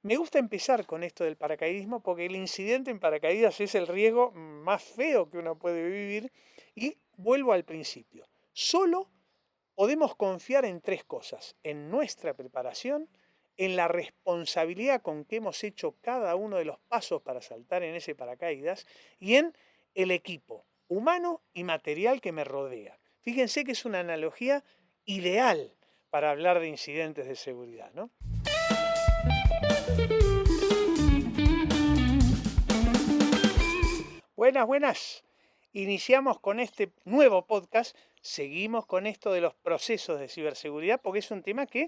Me gusta empezar con esto del paracaidismo porque el incidente en paracaídas es el riesgo más feo que uno puede vivir y vuelvo al principio. Solo podemos confiar en tres cosas: en nuestra preparación, en la responsabilidad con que hemos hecho cada uno de los pasos para saltar en ese paracaídas y en el equipo humano y material que me rodea. Fíjense que es una analogía ideal para hablar de incidentes de seguridad, ¿no? Buenas, buenas. Iniciamos con este nuevo podcast. Seguimos con esto de los procesos de ciberseguridad porque es un tema que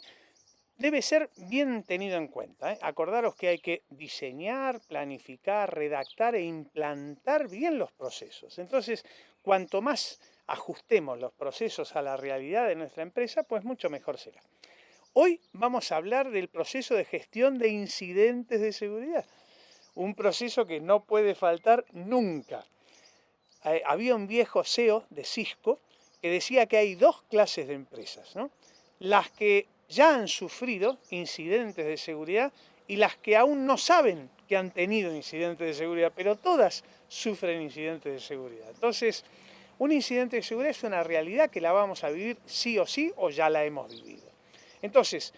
debe ser bien tenido en cuenta, ¿eh? Acordaros que hay que diseñar, planificar, redactar e implantar bien los procesos. Entonces, cuanto más ajustemos los procesos a la realidad de nuestra empresa, pues mucho mejor será. Hoy vamos a hablar del proceso de gestión de incidentes de seguridad, un proceso que no puede faltar nunca. Había un viejo CEO de Cisco que decía que hay dos clases de empresas, ¿no? Las que ya han sufrido incidentes de seguridad y las que aún no saben que han tenido incidentes de seguridad, pero todas sufren incidentes de seguridad. Entonces, un incidente de seguridad es una realidad que la vamos a vivir sí o ya la hemos vivido. Entonces,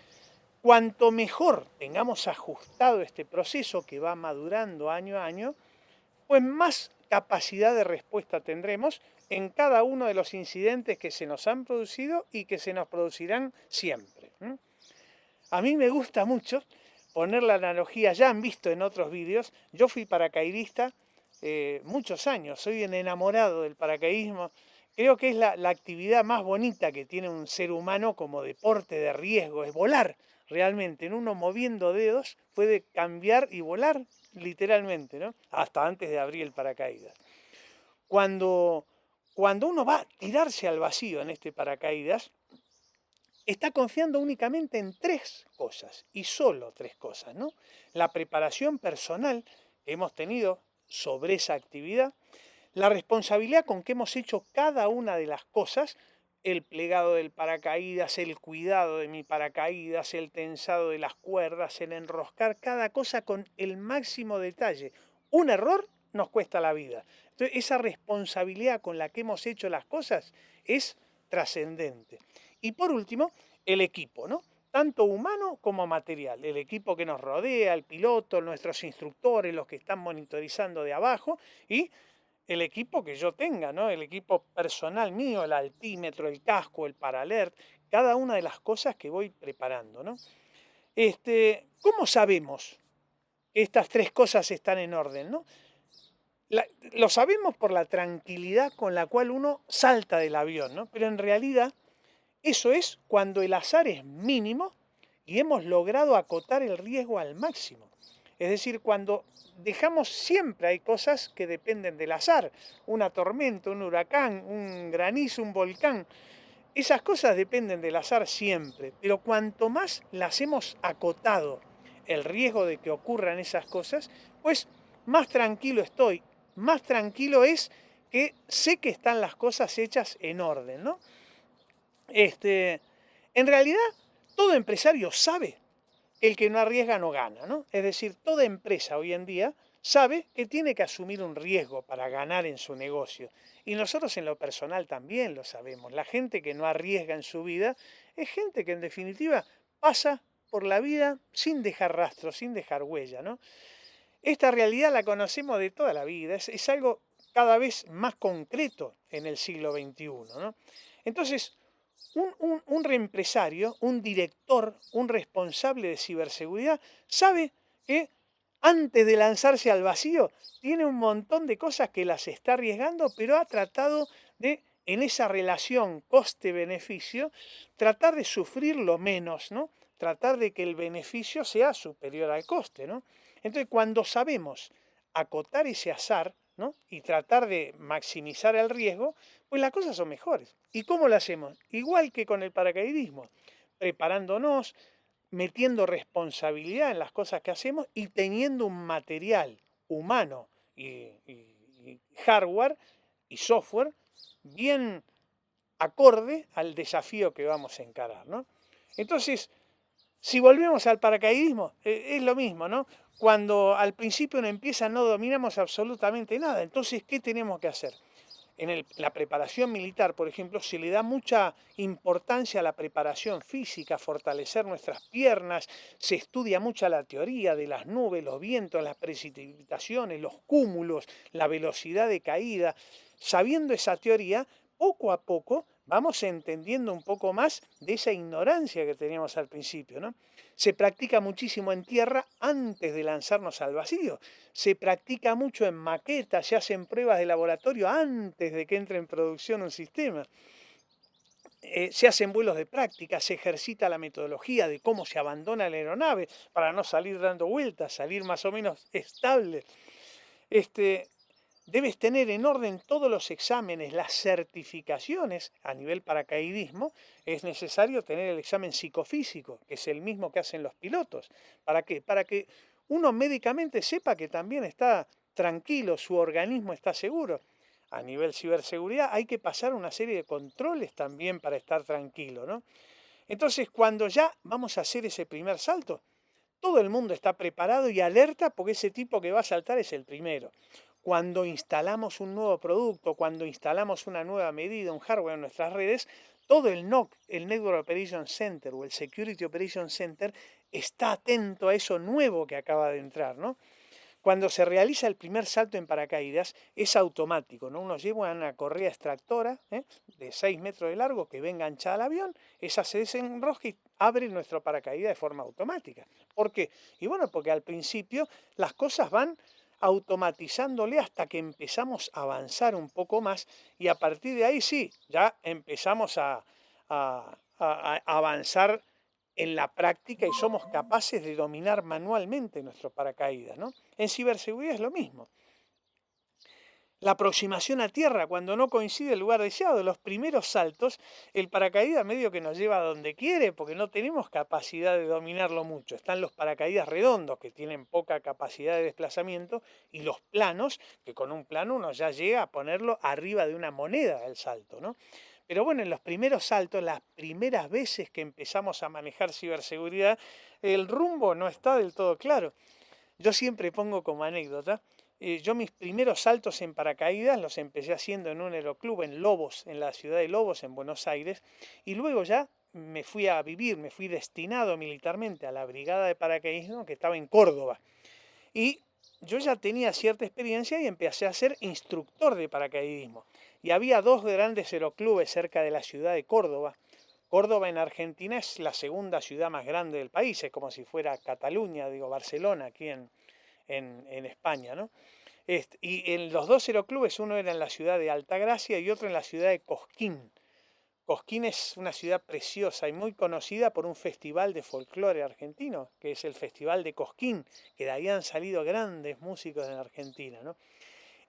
cuanto mejor tengamos ajustado este proceso que va madurando año a año, pues más capacidad de respuesta tendremos en cada uno de los incidentes que se nos han producido y que se nos producirán siempre. A mí me gusta mucho poner la analogía, ya han visto en otros vídeos, yo fui paracaidista muchos años, soy un enamorado del paracaidismo, creo que es la actividad más bonita que tiene un ser humano como deporte de riesgo, es volar realmente, en uno moviendo dedos puede cambiar y volar literalmente, ¿no? Hasta antes de abrir el paracaídas. Cuando, cuando uno va a tirarse al vacío en este paracaídas, está confiando únicamente en tres cosas y solo tres cosas, ¿no? La preparación personal que hemos tenido sobre esa actividad, la responsabilidad con que hemos hecho cada una de las cosas, el plegado del paracaídas, el cuidado de mi paracaídas, el tensado de las cuerdas, el enroscar cada cosa con el máximo detalle. Un error nos cuesta la vida. Entonces, esa responsabilidad con la que hemos hecho las cosas es trascendente. Y por último, el equipo, ¿no? Tanto humano como material. El equipo que nos rodea, el piloto, nuestros instructores, los que están monitorizando de abajo y el equipo que yo tenga, ¿no? El equipo personal mío, el altímetro, el casco, el paralert, cada una de las cosas que voy preparando, ¿no? ¿Cómo sabemos que estas tres cosas están en orden, ¿no? Lo sabemos por la tranquilidad con la cual uno salta del avión, ¿no? Pero en realidad eso es cuando el azar es mínimo y hemos logrado acotar el riesgo al máximo. Es decir, cuando dejamos siempre hay cosas que dependen del azar, una tormenta, un huracán, un granizo, un volcán. Esas cosas dependen del azar siempre, pero cuanto más las hemos acotado el riesgo de que ocurran esas cosas, pues más tranquilo estoy, más tranquilo es que sé que están las cosas hechas en orden, ¿no? En realidad, todo empresario sabe que el que no arriesga no gana, ¿no? Es decir, toda empresa hoy en día sabe que tiene que asumir un riesgo para ganar en su negocio. Y nosotros en lo personal también lo sabemos. La gente que no arriesga en su vida es gente que en definitiva pasa por la vida sin dejar rastro, sin dejar huella, ¿no? Esta realidad la conocemos de toda la vida, es algo cada vez más concreto en el siglo XXI, ¿no? Entonces, un reempresario, un director, un responsable de ciberseguridad, sabe que antes de lanzarse al vacío tiene un montón de cosas que las está arriesgando, pero ha tratado de, en esa relación coste-beneficio, tratar de sufrir lo menos, ¿no? Tratar de que el beneficio sea superior al coste, ¿no? Entonces, cuando sabemos acotar ese azar, ¿no? Y tratar de maximizar el riesgo, pues las cosas son mejores. ¿Y cómo lo hacemos? Igual que con el paracaidismo, preparándonos, metiendo responsabilidad en las cosas que hacemos y teniendo un material humano y hardware y software bien acorde al desafío que vamos a encarar, ¿no? Entonces, Si volvemos al paracaidismo, es lo mismo, ¿no? Cuando al principio uno empieza no dominamos absolutamente nada. Entonces, ¿qué tenemos que hacer? La preparación militar, por ejemplo, se le da mucha importancia a la preparación física, fortalecer nuestras piernas, se estudia mucho la teoría de las nubes, los vientos, las precipitaciones, los cúmulos, la velocidad de caída. Sabiendo esa teoría, poco a poco vamos entendiendo un poco más de esa ignorancia que teníamos al principio, ¿no? Se practica muchísimo en tierra antes de lanzarnos al vacío. Se practica mucho en maquetas, se hacen pruebas de laboratorio antes de que entre en producción un sistema. Se hacen vuelos de práctica, se ejercita la metodología de cómo se abandona la aeronave para no salir dando vueltas, salir más o menos estable. Debes tener en orden todos los exámenes, las certificaciones a nivel paracaidismo. Es necesario tener el examen psicofísico, que es el mismo que hacen los pilotos. ¿Para qué? Para que uno médicamente sepa que también está tranquilo, su organismo está seguro. A nivel ciberseguridad hay que pasar una serie de controles también para estar tranquilo, ¿no? Entonces, cuando ya vamos a hacer ese primer salto, todo el mundo está preparado y alerta porque ese tipo que va a saltar es el primero. Cuando instalamos un nuevo producto, cuando instalamos una nueva medida, un hardware en nuestras redes, todo el NOC, el Network Operation Center o el Security Operation Center, está atento a eso nuevo que acaba de entrar, ¿no? Cuando se realiza el primer salto en paracaídas, es automático, ¿no? Uno lleva una correa extractora de 6 metros de largo que va enganchada al avión, esa se desenrosca y abre nuestro paracaídas de forma automática. ¿Por qué? Y bueno, porque al principio las cosas van automatizándole hasta que empezamos a avanzar un poco más y a partir de ahí sí, ya empezamos a avanzar en la práctica y somos capaces de dominar manualmente nuestro paracaídas, ¿no? En ciberseguridad es lo mismo. La aproximación a tierra, cuando no coincide el lugar deseado, los primeros saltos, el paracaídas medio que nos lleva a donde quiere, porque no tenemos capacidad de dominarlo mucho. Están los paracaídas redondos, que tienen poca capacidad de desplazamiento, y los planos, que con un plano uno ya llega a ponerlo arriba de una moneda el salto, ¿no? Pero bueno, en los primeros saltos, las primeras veces que empezamos a manejar ciberseguridad, el rumbo no está del todo claro. Yo siempre pongo como anécdota, yo mis primeros saltos en paracaídas los empecé haciendo en un aeroclub en Lobos, en la ciudad de Lobos, en Buenos Aires, y luego ya me fui a vivir, me fui destinado militarmente a la brigada de paracaidismo que estaba en Córdoba. Y yo ya tenía cierta experiencia y empecé a ser instructor de paracaidismo. Y había dos grandes aeroclubes cerca de la ciudad de Córdoba. Córdoba en Argentina es la segunda ciudad más grande del país, es como si fuera Cataluña, digo, Barcelona, aquí en España, ¿no? Y en los dos aeroclubes, uno era en la ciudad de Altagracia y otro en la ciudad de Cosquín. Cosquín es una ciudad preciosa y muy conocida por un festival de folclore argentino, que es el Festival de Cosquín, que de ahí han salido grandes músicos en Argentina, ¿no?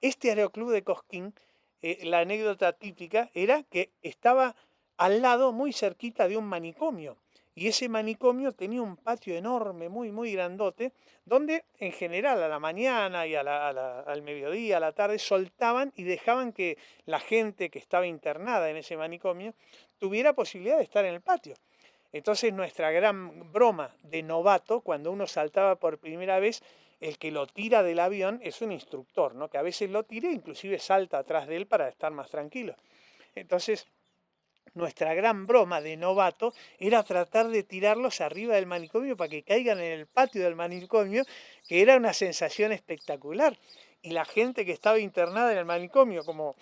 Este aeroclub de Cosquín, la anécdota típica era que estaba al lado, muy cerquita de un manicomio. Y ese manicomio tenía un patio enorme, muy, muy grandote, donde en general a la mañana y al mediodía, a la tarde, soltaban y dejaban que la gente que estaba internada en ese manicomio tuviera posibilidad de estar en el patio. Entonces nuestra gran broma de novato, cuando uno saltaba por primera vez, el que lo tira del avión es un instructor, ¿no? Que a veces lo tira e inclusive salta atrás de él para estar más tranquilo. Entonces, nuestra gran broma de novato era tratar de tirarlos arriba del manicomio para que caigan en el patio del manicomio, que era una sensación espectacular. Y la gente que estaba internada en el manicomio, como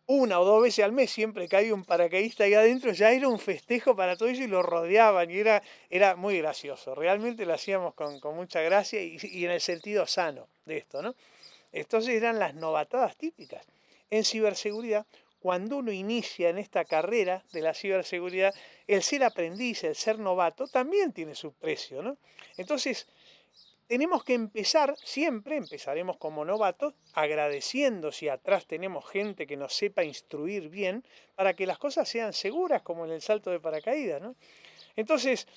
una o dos veces al mes siempre caía un paracaidista ahí adentro, ya era un festejo para todos ellos y lo rodeaban y era muy gracioso. Realmente lo hacíamos con mucha gracia y en el sentido sano de esto, ¿no? Entonces eran las novatadas típicas. En ciberseguridad, cuando uno inicia en esta carrera de la ciberseguridad, el ser aprendiz, el ser novato, también tiene su precio, ¿no? Entonces, tenemos que empezar, siempre empezaremos como novatos, agradeciendo si atrás tenemos gente que nos sepa instruir bien para que las cosas sean seguras, como en el salto de paracaídas, ¿no? Entonces,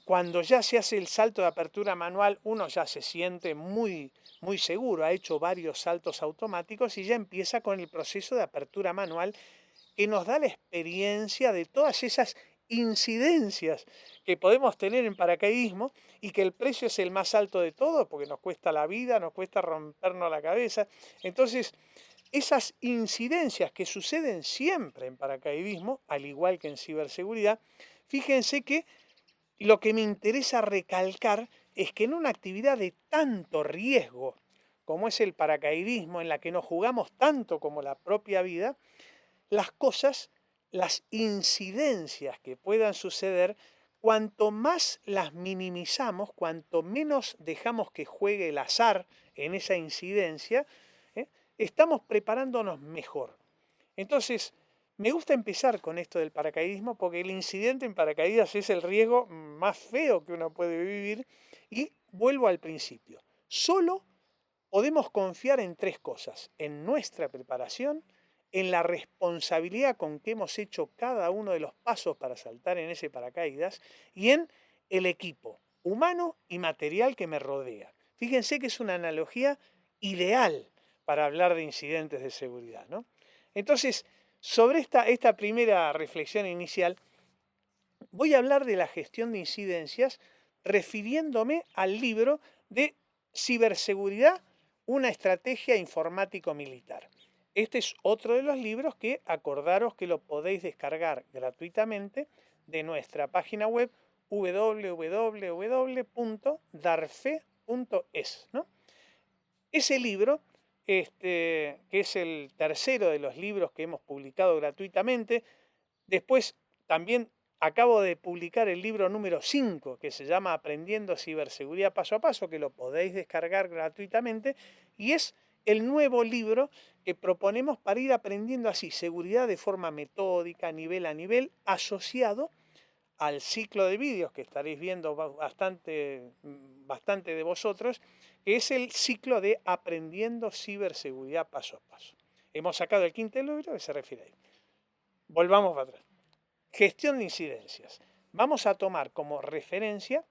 cuando ya se hace el salto de apertura manual, uno ya se siente muy, muy seguro, ha hecho varios saltos automáticos y ya empieza con el proceso de apertura manual que nos da la experiencia de todas esas incidencias que podemos tener en paracaidismo y que el precio es el más alto de todo porque nos cuesta la vida, nos cuesta rompernos la cabeza. Entonces, esas incidencias que suceden siempre en paracaidismo, al igual que en ciberseguridad, fíjense que lo que me interesa recalcar es que en una actividad de tanto riesgo como es el paracaidismo, en la que nos jugamos tanto como la propia vida, las cosas, las incidencias que puedan suceder, cuanto más las minimizamos, cuanto menos dejamos que juegue el azar en esa incidencia, ¿eh? Estamos preparándonos mejor. Entonces, me gusta empezar con esto del paracaidismo porque el incidente en paracaídas es el riesgo más feo que uno puede vivir y vuelvo al principio. Solo podemos confiar en tres cosas: en nuestra preparación, en la responsabilidad con que hemos hecho cada uno de los pasos para saltar en ese paracaídas y en el equipo humano y material que me rodea. Fíjense que es una analogía ideal para hablar de incidentes de seguridad, ¿no? Entonces, sobre esta primera reflexión inicial, voy a hablar de la gestión de incidencias refiriéndome al libro de Ciberseguridad, una estrategia informático-militar. Este es otro de los libros que acordaros que lo podéis descargar gratuitamente de nuestra página web www.darfe.es, ¿no? Ese libro, que es el tercero de los libros que hemos publicado gratuitamente, después también acabo de publicar el libro número 5, que se llama Aprendiendo Ciberseguridad Paso a Paso, que lo podéis descargar gratuitamente, y es el nuevo libro que proponemos para ir aprendiendo así seguridad de forma metódica, nivel a nivel, asociado al ciclo de vídeos que estaréis viendo bastante de vosotros, que es el ciclo de Aprendiendo Ciberseguridad Paso a Paso. Hemos sacado el quinto libro que se refiere a ahí. Volvamos para atrás. Gestión de incidencias. Vamos a tomar como referencia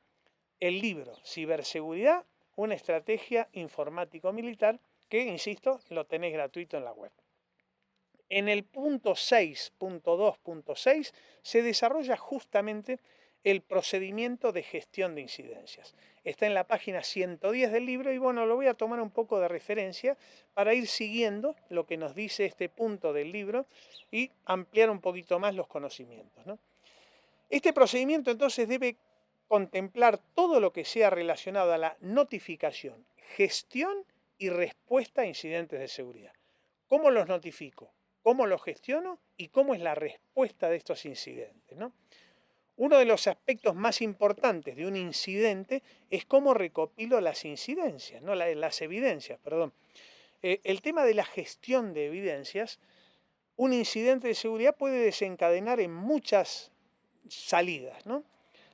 el libro Ciberseguridad, una estrategia informático-militar, que, insisto, lo tenéis gratuito en la web. En el punto 6.2.6 se desarrolla justamente el procedimiento de gestión de incidencias. Está en la página 110 del libro y bueno, lo voy a tomar un poco de referencia para ir siguiendo lo que nos dice este punto del libro y ampliar un poquito más los conocimientos, ¿no? Este procedimiento entonces debe contemplar todo lo que sea relacionado a la notificación, gestión y respuesta a incidentes de seguridad. ¿Cómo los notifico? ¿Cómo los gestiono? ¿Y cómo es la respuesta de estos incidentes, ¿no? Uno de los aspectos más importantes de un incidente es cómo recopilo las incidencias, ¿no? las evidencias, perdón. El tema de la gestión de evidencias, un incidente de seguridad puede desencadenar en muchas salidas, ¿no?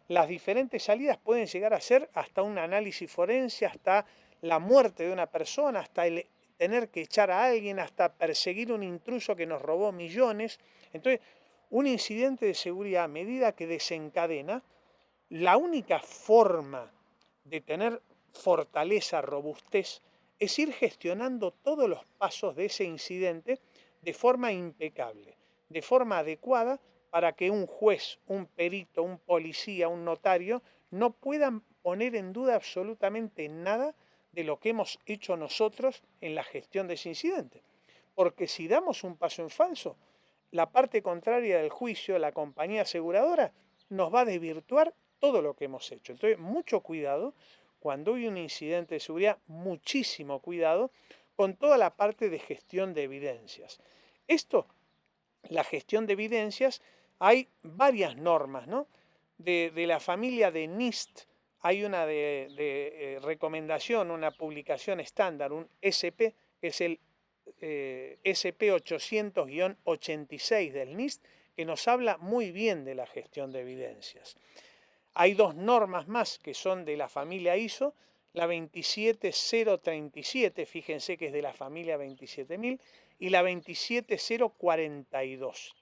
Las diferentes salidas pueden llegar a ser hasta un análisis forense, hasta la muerte de una persona, hasta el tener que echar a alguien, hasta perseguir un intruso que nos robó millones. Entonces, un incidente de seguridad, a medida que desencadena, la única forma de tener fortaleza, robustez, es ir gestionando todos los pasos de ese incidente de forma impecable, de forma adecuada, para que un juez, un perito, un policía, un notario no puedan poner en duda absolutamente nada de lo que hemos hecho nosotros en la gestión de ese incidente. Porque si damos un paso en falso, la parte contraria del juicio, la compañía aseguradora, nos va a desvirtuar todo lo que hemos hecho. Entonces, mucho cuidado cuando hay un incidente de seguridad, muchísimo cuidado con toda la parte de gestión de evidencias. Esto, la gestión de evidencias, hay varias normas, ¿no? De la familia de NIST hay una de recomendación, una publicación estándar, un SP, que es el SP 800-86 del NIST, que nos habla muy bien de la gestión de evidencias. Hay dos normas más que son de la familia ISO, la 27037, fíjense que es de la familia 27000, y la 27042.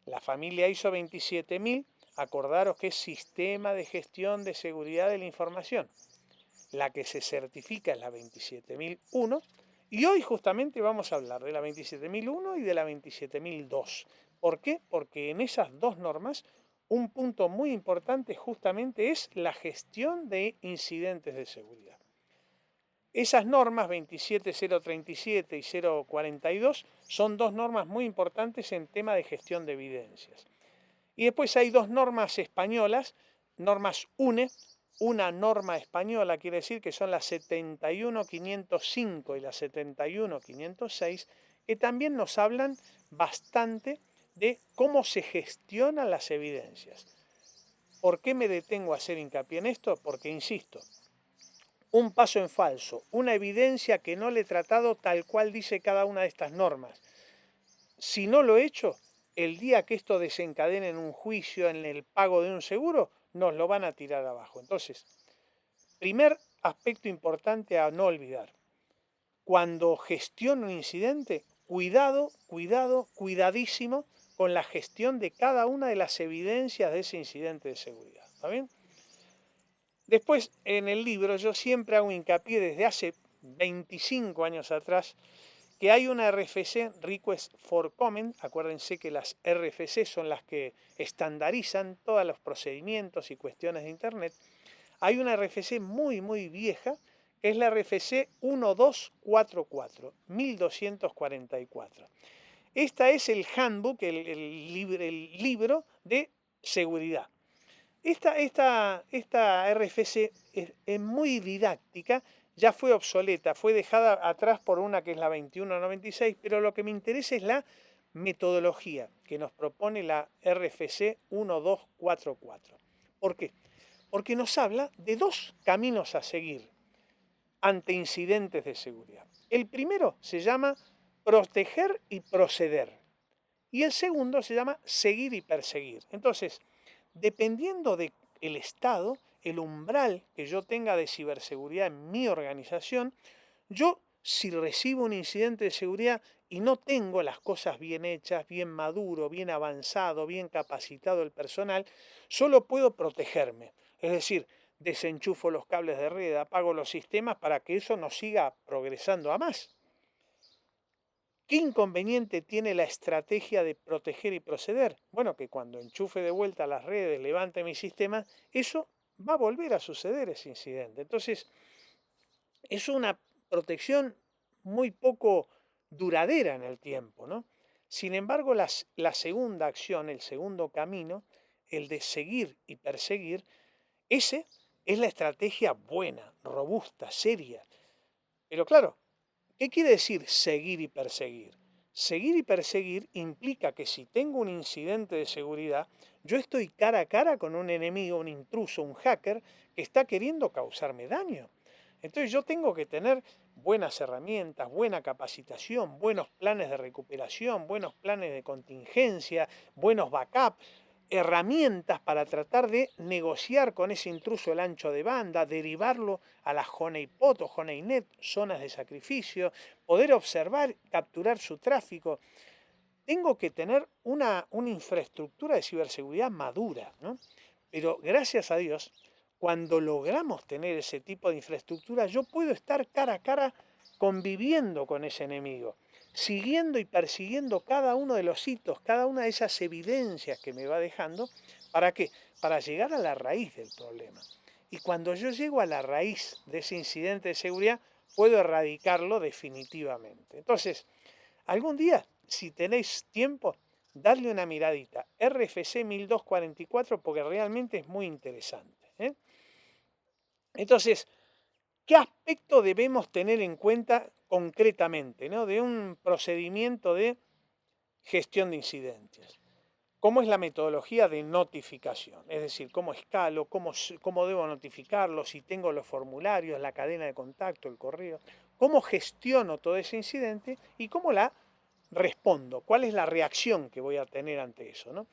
La familia ISO 27000, acordaros que es Sistema de Gestión de Seguridad de la Información. La que se certifica es la 27001 y hoy justamente vamos a hablar de la 27001 y de la 27002. ¿Por qué? Porque en esas dos normas un punto muy importante justamente es la gestión de incidentes de seguridad. Esas normas 27037 y 042 son dos normas muy importantes en tema de gestión de evidencias. Y después hay dos normas españolas, normas UNE, una norma española quiere decir que son las 71505 y las 71506, que también nos hablan bastante de cómo se gestionan las evidencias. ¿Por qué me detengo a hacer hincapié en esto? Porque, insisto, un paso en falso, una evidencia que no le he tratado tal cual dice cada una de estas normas. Si no lo he hecho, el día que esto desencadene en un juicio, en el pago de un seguro, nos lo van a tirar abajo. Entonces, primer aspecto importante a no olvidar. Cuando gestiono un incidente, cuidadísimo con la gestión de cada una de las evidencias de ese incidente de seguridad. ¿Está bien? Después, en el libro, yo siempre hago hincapié desde hace 25 años atrás que hay una RFC, Request for Comment. Acuérdense que las RFC son las que estandarizan todos los procedimientos y cuestiones de Internet. Hay una RFC muy vieja, que es la RFC 1244. Esta es el handbook, el libro de seguridad. Esta RFC es muy didáctica, ya fue obsoleta, fue dejada atrás por una que es la 2196, pero lo que me interesa es la metodología que nos propone la RFC 1244. ¿Por qué? Porque nos habla de dos caminos a seguir ante incidentes de seguridad. El primero se llama proteger y proceder, y el segundo se llama seguir y perseguir. Entonces, dependiendo del estado, el umbral que yo tenga de ciberseguridad en mi organización, yo, si recibo un incidente de seguridad y no tengo las cosas bien hechas, bien maduro, bien avanzado, bien capacitado el personal, solo puedo protegerme. Es decir, desenchufo los cables de red, apago los sistemas para que eso no siga progresando a más. ¿Qué inconveniente tiene la estrategia de proteger y proceder? Bueno, que cuando enchufe de vuelta las redes, levante mi sistema, eso va a volver a suceder ese incidente. Entonces, es una protección muy poco duradera en el tiempo, ¿no? Sin embargo, la segunda acción, el segundo camino, el de seguir y perseguir, ese es la estrategia buena, robusta, seria. Pero claro, ¿qué quiere decir seguir y perseguir? Seguir y perseguir implica que si tengo un incidente de seguridad, yo estoy cara a cara con un enemigo, un intruso, un hacker que está queriendo causarme daño. Entonces yo tengo que tener buenas herramientas, buena capacitación, buenos planes de recuperación, buenos planes de contingencia, buenos backups, herramientas para tratar de negociar con ese intruso el ancho de banda, derivarlo a las honeypot o honeynet, zonas de sacrificio, poder observar, capturar su tráfico. Tengo que tener una infraestructura de ciberseguridad madura, ¿no? Pero gracias a Dios, cuando logramos tener ese tipo de infraestructura, yo puedo estar cara a cara conviviendo con ese enemigo, siguiendo y persiguiendo cada uno de los hitos, cada una de esas evidencias que me va dejando. ¿Para qué? Para llegar a la raíz del problema. Y cuando yo llego a la raíz de ese incidente de seguridad, puedo erradicarlo definitivamente. Entonces, algún día, si tenéis tiempo, darle una miradita. RFC 1244 porque realmente es muy interesante, ¿eh? Entonces, ¿qué aspecto debemos tener en cuenta concretamente, ¿no?, de un procedimiento de gestión de incidentes? ¿Cómo es la metodología de notificación? Es decir, cómo escalo, cómo debo notificarlo, si tengo los formularios, la cadena de contacto, el correo, cómo gestiono todo ese incidente y cómo la respondo, cuál es la reacción que voy a tener ante eso, ¿no?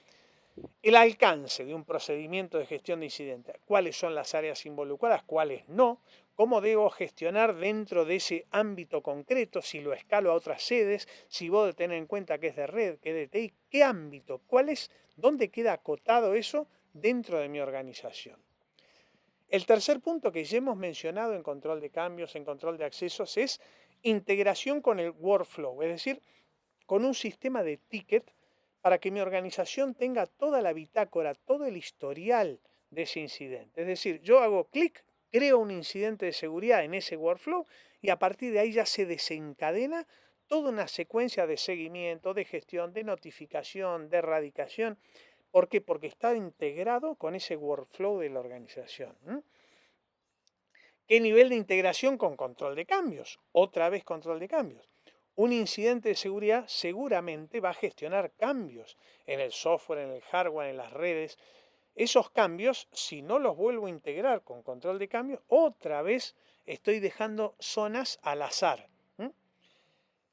El alcance de un procedimiento de gestión de incidentes, cuáles son las áreas involucradas, cuáles no, cómo debo gestionar dentro de ese ámbito concreto, si lo escalo a otras sedes, si voy a tener en cuenta que es de red, que es de TI, qué ámbito, cuál es, dónde queda acotado eso dentro de mi organización. El tercer punto que ya hemos mencionado en control de cambios, en control de accesos, es integración con el workflow, es decir, con un sistema de ticket para que mi organización tenga toda la bitácora, todo el historial de ese incidente. Es decir, yo hago clic, creo un incidente de seguridad en ese workflow y a partir de ahí ya se desencadena toda una secuencia de seguimiento, de gestión, de notificación, de erradicación. ¿Por qué? Porque está integrado con ese workflow de la organización. ¿Qué nivel de integración con control de cambios? Otra vez control de cambios. Un incidente de seguridad seguramente va a gestionar cambios en el software, en el hardware, en las redes. Esos cambios, si no los vuelvo a integrar con control de cambios, otra vez estoy dejando zonas al azar.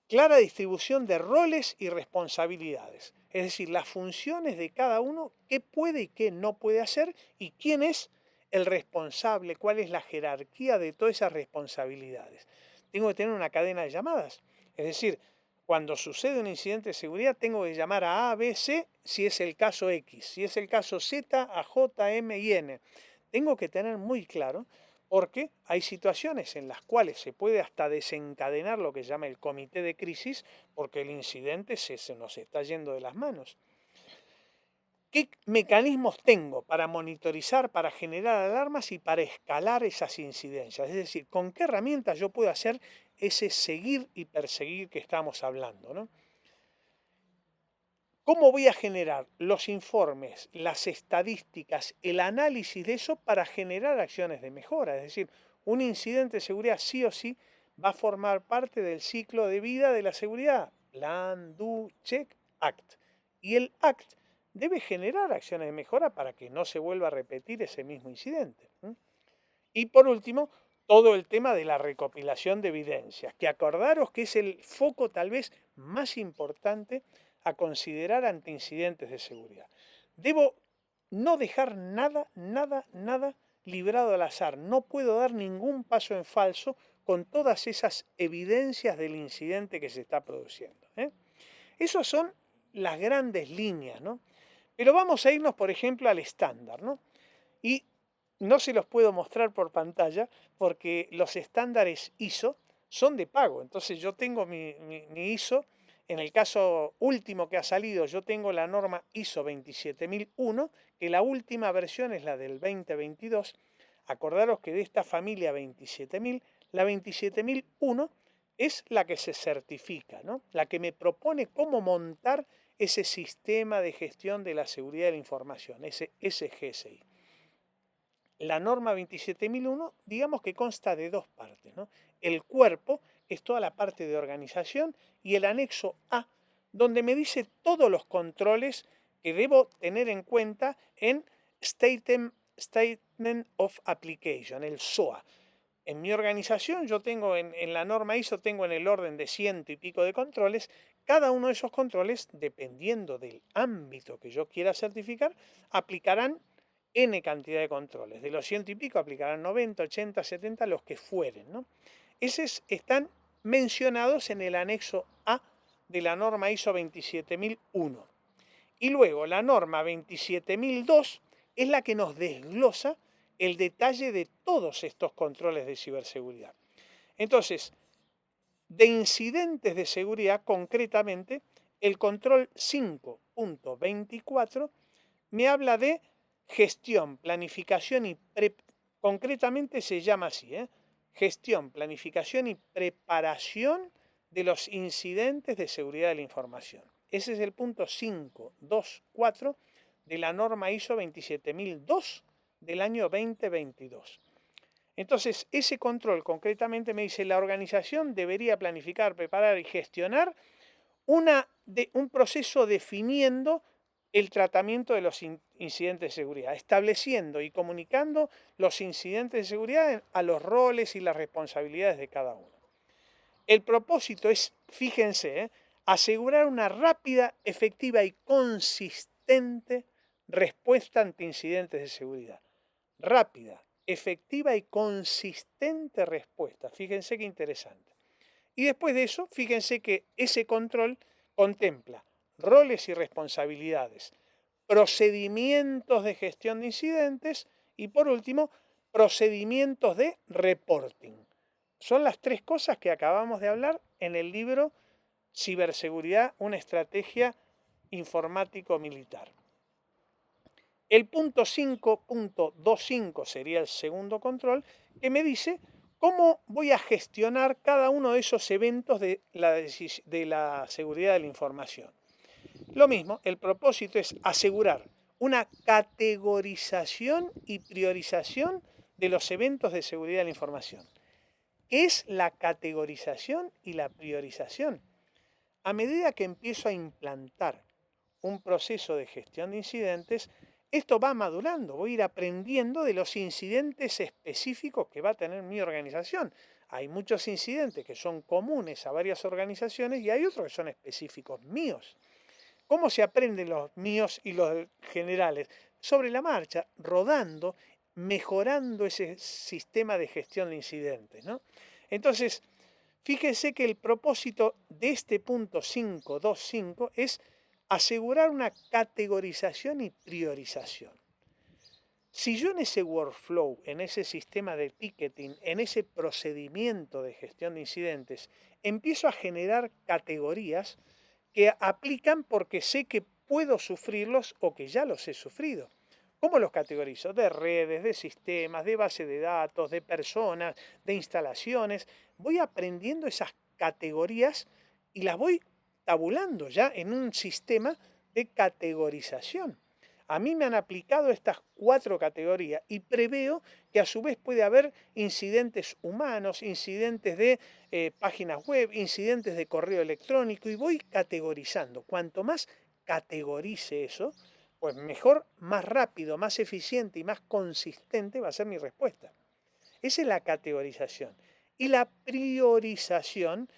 Clara distribución de roles y responsabilidades. Es decir, las funciones de cada uno, qué puede y qué no puede hacer y quién es el responsable, cuál es la jerarquía de todas esas responsabilidades. Tengo que tener una cadena de llamadas. Es decir, cuando sucede un incidente de seguridad, tengo que llamar a A, B, C, si es el caso X. Si es el caso Z, a J, M y N. Tengo que tener muy claro porque hay situaciones en las cuales se puede hasta desencadenar lo que se llama el comité de crisis porque el incidente se nos está yendo de las manos. ¿Qué mecanismos tengo para monitorizar, para generar alarmas y para escalar esas incidencias? Es decir, ¿con qué herramientas yo puedo hacer ese seguir y perseguir que estamos hablando, ¿no? ¿Cómo voy a generar los informes, las estadísticas, el análisis de eso para generar acciones de mejora? Es decir, un incidente de seguridad sí o sí va a formar parte del ciclo de vida de la seguridad. Plan, do, check, act. Y el act debe generar acciones de mejora para que no se vuelva a repetir ese mismo incidente. Y por último, todo el tema de la recopilación de evidencias, que acordaros que es el foco tal vez más importante a considerar ante incidentes de seguridad. Debo no dejar nada librado al azar. No puedo dar ningún paso en falso con todas esas evidencias del incidente que se está produciendo. Esas son las grandes líneas, ¿no? Pero vamos a irnos, por ejemplo, al estándar, ¿no? Y no se los puedo mostrar por pantalla porque los estándares ISO son de pago. Entonces yo tengo mi ISO. En el caso último que ha salido, yo tengo la norma ISO 27001, que la última versión es la del 2022. Acordaros que de esta familia 27000, la 27001 es la que se certifica, ¿no? La que me propone cómo montar ese sistema de gestión de la seguridad de la información, ese SGSI. La norma 27001, digamos que consta de dos partes, ¿no? El cuerpo, que es toda la parte de organización, y el anexo A, donde me dice todos los controles que debo tener en cuenta en Statement of Application, el SOA. En mi organización yo tengo en la norma ISO, tengo en el orden de 100 y pico de controles. Cada uno de esos controles, dependiendo del ámbito que yo quiera certificar, aplicarán N cantidad de controles. De los 100 y pico aplicarán 90, 80, 70, los que fueren, ¿no? Esos están mencionados en el anexo A de la norma ISO 27001. Y luego la norma 27002 es la que nos desglosa el detalle de todos estos controles de ciberseguridad. Entonces, de incidentes de seguridad, concretamente, el control 5.24 me habla de gestión, planificación y concretamente se llama así, gestión, planificación y preparación de los incidentes de seguridad de la información. Ese es el punto 5.2.4 de la norma ISO 27002 del año 2022. Entonces, ese control concretamente me dice la organización debería planificar, preparar y gestionar un proceso definiendo el tratamiento de los incidentes de seguridad, estableciendo y comunicando los incidentes de seguridad a los roles y las responsabilidades de cada uno. El propósito es, fíjense, asegurar una rápida, efectiva y consistente respuesta ante incidentes de seguridad. Rápida, efectiva y consistente respuesta. Fíjense qué interesante. Y después de eso, fíjense que ese control contempla roles y responsabilidades, procedimientos de gestión de incidentes y, por último, procedimientos de reporting. Son las tres cosas que acabamos de hablar en el libro Ciberseguridad, una estrategia informático militar. El punto 5.25 sería el segundo control, que me dice cómo voy a gestionar cada uno de esos eventos de la seguridad de la información. Lo mismo, el propósito es asegurar una categorización y priorización de los eventos de seguridad de la información. ¿Qué es la categorización y la priorización? A medida que empiezo a implantar un proceso de gestión de incidentes, esto va madurando, voy a ir aprendiendo de los incidentes específicos que va a tener mi organización. Hay muchos incidentes que son comunes a varias organizaciones y hay otros que son específicos míos. ¿Cómo se aprenden los míos y los generales? Sobre la marcha, rodando, mejorando ese sistema de gestión de incidentes, ¿no? Entonces, fíjese que el propósito de este punto 5.2.5 es asegurar una categorización y priorización. Si yo en ese workflow, en ese sistema de ticketing, en ese procedimiento de gestión de incidentes, empiezo a generar categorías que aplican porque sé que puedo sufrirlos o que ya los he sufrido. ¿Cómo los categorizo? De redes, de sistemas, de base de datos, de personas, de instalaciones. Voy aprendiendo esas categorías y las voy tabulando ya en un sistema de categorización. A mí me han aplicado estas 4 categorías y preveo que a su vez puede haber incidentes humanos, incidentes de páginas web, incidentes de correo electrónico y voy categorizando. Cuanto más categorice eso, pues mejor, más rápido, más eficiente y más consistente va a ser mi respuesta. Esa es la categorización. Y la priorización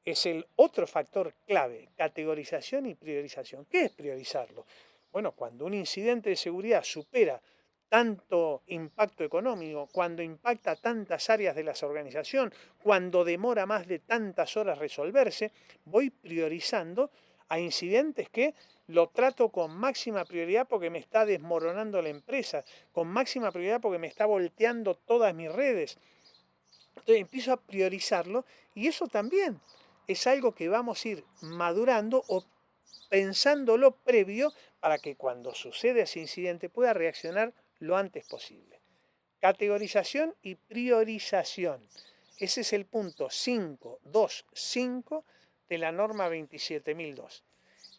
es el otro factor clave, categorización y priorización. ¿Qué es priorizarlo? Bueno, cuando un incidente de seguridad supera tanto impacto económico, cuando impacta tantas áreas de la organización, cuando demora más de tantas horas resolverse, voy priorizando a incidentes que lo trato con máxima prioridad porque me está desmoronando la empresa, con máxima prioridad porque me está volteando todas mis redes. Entonces empiezo a priorizarlo y eso también es algo que vamos a ir madurando o pensándolo previo para que cuando suceda ese incidente pueda reaccionar lo antes posible. Categorización y priorización. Ese es el punto 5.2.5 de la norma 27002.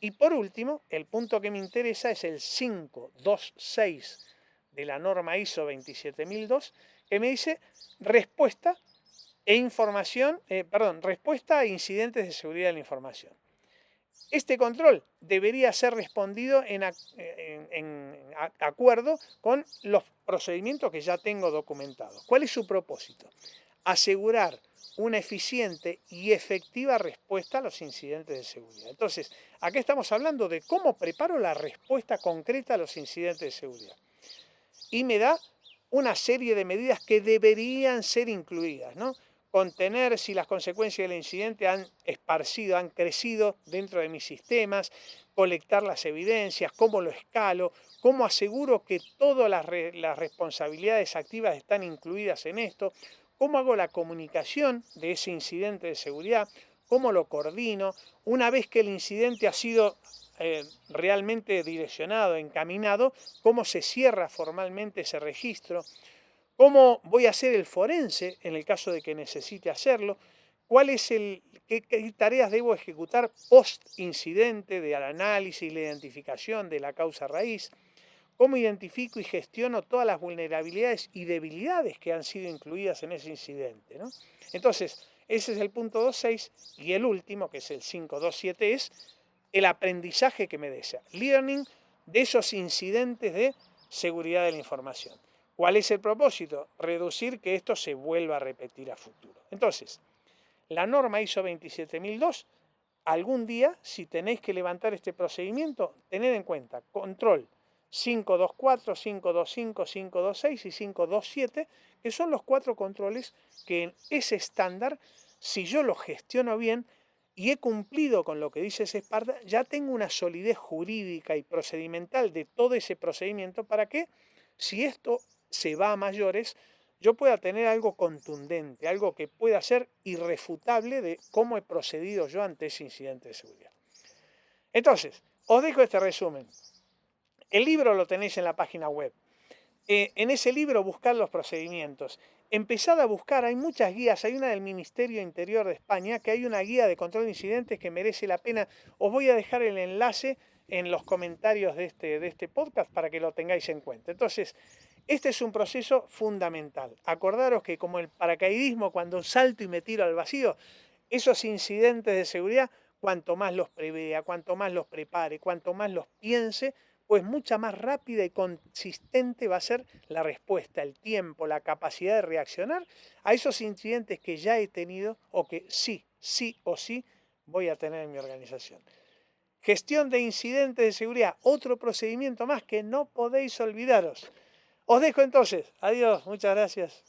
Y por último, el punto que me interesa es el 5.2.6 de la norma ISO 27002, que me dice respuesta respuesta a incidentes de seguridad de la información. Este control debería ser respondido en acuerdo con los procedimientos que ya tengo documentados. ¿Cuál es su propósito? Asegurar una eficiente y efectiva respuesta a los incidentes de seguridad. Entonces, aquí estamos hablando de cómo preparo la respuesta concreta a los incidentes de seguridad. Y me da una serie de medidas que deberían ser incluidas, ¿no? Contener si las consecuencias del incidente han crecido dentro de mis sistemas, colectar las evidencias, cómo lo escalo, cómo aseguro que todas las responsabilidades activas están incluidas en esto, cómo hago la comunicación de ese incidente de seguridad, cómo lo coordino, una vez que el incidente ha sido realmente direccionado, encaminado, cómo se cierra formalmente ese registro, cómo voy a hacer el forense en el caso de que necesite hacerlo, qué tareas debo ejecutar post incidente de análisis y la identificación de la causa raíz, cómo identifico y gestiono todas las vulnerabilidades y debilidades que han sido incluidas en ese incidente, ¿no? Entonces, ese es el punto 2.6 y el último, que es el 5.2.7, es el aprendizaje que me desea, learning de esos incidentes de seguridad de la información. ¿Cuál es el propósito? Reducir que esto se vuelva a repetir a futuro. Entonces, la norma ISO 27002, algún día, si tenéis que levantar este procedimiento, tened en cuenta control 524, 525, 526 y 527, que son los 4 controles que en ese estándar, si yo lo gestiono bien y he cumplido con lo que dice ese estándar, ya tengo una solidez jurídica y procedimental de todo ese procedimiento para que, si esto se va a mayores, yo pueda tener algo contundente, algo que pueda ser irrefutable de cómo he procedido yo ante ese incidente de seguridad. Entonces, Os dejo este resumen. El libro lo tenéis en la página web. En ese libro buscad los procedimientos. Empezad a buscar, hay muchas guías, hay una del Ministerio Interior de España, que hay una guía de control de incidentes que merece la pena. Os voy a dejar el enlace en los comentarios de este podcast para que lo tengáis en cuenta. Entonces, este es un proceso fundamental. Acordaros que como el paracaidismo, cuando salto y me tiro al vacío, esos incidentes de seguridad, cuanto más los prevea, cuanto más los prepare, cuanto más los piense, pues mucha más rápida y consistente va a ser la respuesta, el tiempo, la capacidad de reaccionar a esos incidentes que ya he tenido o que sí o sí voy a tener en mi organización. Gestión de incidentes de seguridad, otro procedimiento más que no podéis olvidaros. Os dejo entonces. Adiós, muchas gracias.